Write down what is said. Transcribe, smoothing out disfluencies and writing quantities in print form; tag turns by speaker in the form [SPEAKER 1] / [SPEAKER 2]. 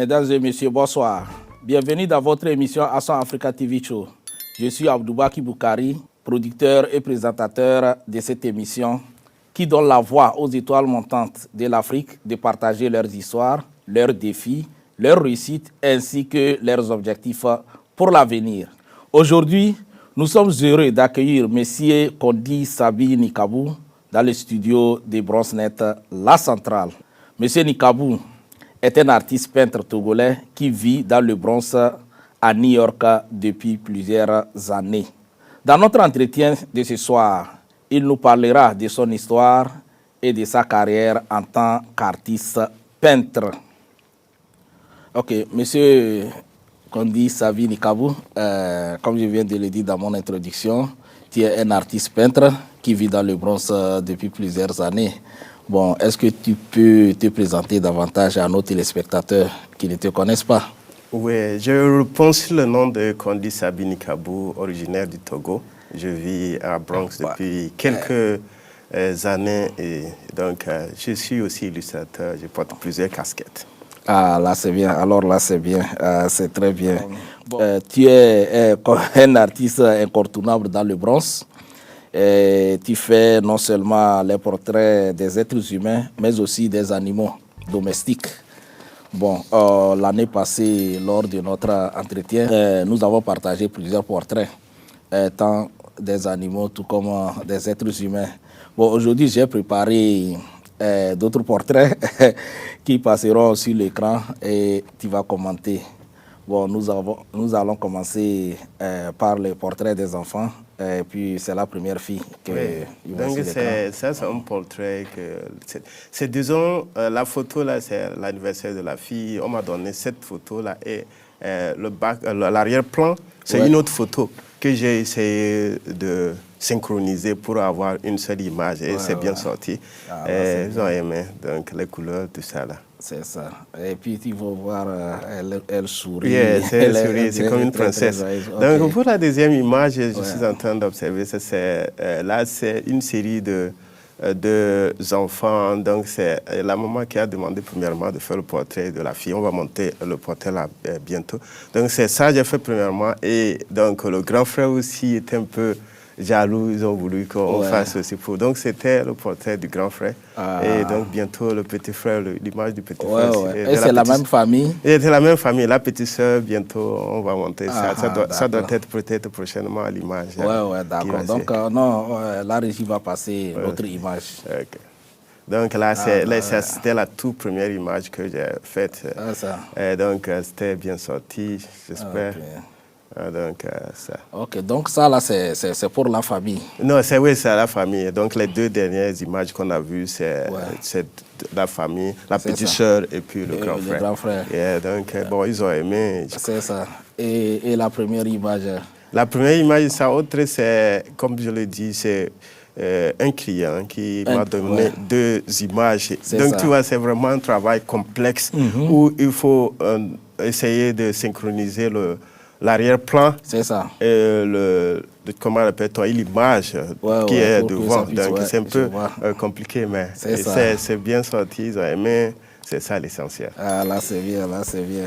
[SPEAKER 1] Mesdames et messieurs, bonsoir. Bienvenue dans votre émission Accent Africa TV Show. Je suis Abdoubaki Boukari, producteur et présentateur de cette émission qui donne la voix aux étoiles montantes de l'Afrique de partager leurs histoires, leurs défis, leurs réussites ainsi que leurs objectifs pour l'avenir. Aujourd'hui, nous sommes heureux d'accueillir M. Kondi Sabi Nikabou dans le studio de Bronzenet La Centrale. M. Nikabou est un artiste peintre togolais qui vit dans le Bronx à New York depuis plusieurs années. Dans notre entretien de ce soir, il nous parlera de son histoire et de sa carrière en tant qu'artiste peintre. Ok, monsieur Kondi Sabi Nikabou, comme je viens de le dire dans mon introduction, tu es un artiste peintre qui vit dans le Bronx depuis plusieurs années. Bon, est-ce que tu peux te présenter davantage à nos téléspectateurs qui ne te connaissent pas?
[SPEAKER 2] Oui, je pense sur le nom de Kondi Sabi Nikabou, originaire du Togo. Je vis à Bronx depuis quelques années et donc je suis aussi illustrateur, je porte plusieurs casquettes.
[SPEAKER 1] Ah, là c'est bien, alors là c'est bien, c'est très bien. Bon. Tu es un artiste incontournable dans le Bronx. Et tu fais non seulement les portraits des êtres humains, mais aussi des animaux domestiques. Bon, l'année passée, lors de notre entretien, nous avons partagé plusieurs portraits, tant des animaux tout comme des êtres humains. Bon, aujourd'hui, j'ai préparé d'autres portraits qui passeront sur l'écran et tu vas commenter. Bon, nous allons commencer par les portraits des enfants. Et puis, c'est la première fille que...
[SPEAKER 2] Oui. Donc, c'est un portrait que... C'est, disons, la photo, là, c'est l'anniversaire de la fille. On m'a donné cette photo-là et l'arrière-plan, c'est une autre photo que j'ai essayé de synchroniser pour avoir une seule image. Et c'est bien sorti. Ils ont aimé, donc, les couleurs, tout ça, là.
[SPEAKER 1] C'est ça. Et puis, tu vas voir, elle sourit.
[SPEAKER 2] Oui, c'est comme une princesse. Okay. Donc, pour la deuxième image, je suis en train d'observer, là, c'est une série de enfants. Donc, c'est la maman qui a demandé premièrement de faire le portrait de la fille. On va monter le portrait là bientôt. Donc, c'est ça que j'ai fait premièrement. Et donc, le grand frère aussi était un peu jaloux, ils ont voulu qu'on fasse aussi pour. Donc, c'était le portrait du grand frère. Et donc, bientôt, le petit frère, l'image du petit frère.
[SPEAKER 1] Et c'est la même famille?
[SPEAKER 2] Et c'est la même famille. La petite sœur, bientôt, on va monter ça. Ça doit être peut-être prochainement à l'image.
[SPEAKER 1] Oui, d'accord. Donc, non, la régie va passer l'autre image.
[SPEAKER 2] Okay. Donc, là, c'était la toute première image que j'ai faite. Et donc, c'était bien sorti, j'espère. Okay. Donc, ça.
[SPEAKER 1] Ok, donc ça là, c'est pour la famille.
[SPEAKER 2] Non, c'est la famille. Donc, les deux dernières images qu'on a vues, c'est la famille, la petite sœur et puis le grand frère.
[SPEAKER 1] Le grand frère.
[SPEAKER 2] Yeah, donc, bon, ils ont aimé.
[SPEAKER 1] C'est ça. Et la première image?
[SPEAKER 2] La première image, ça autre, c'est, comme je l'ai dit, c'est un client qui m'a donné deux images. Donc, tu vois, c'est vraiment un travail complexe où il faut essayer de synchroniser l'arrière-plan et comment appelle-t-on, l'image qui est devant. Donc, c'est un peu compliqué, mais c'est bien sorti, ils ont aimé. C'est ça l'essentiel.
[SPEAKER 1] Ah, là, c'est bien, là, c'est bien.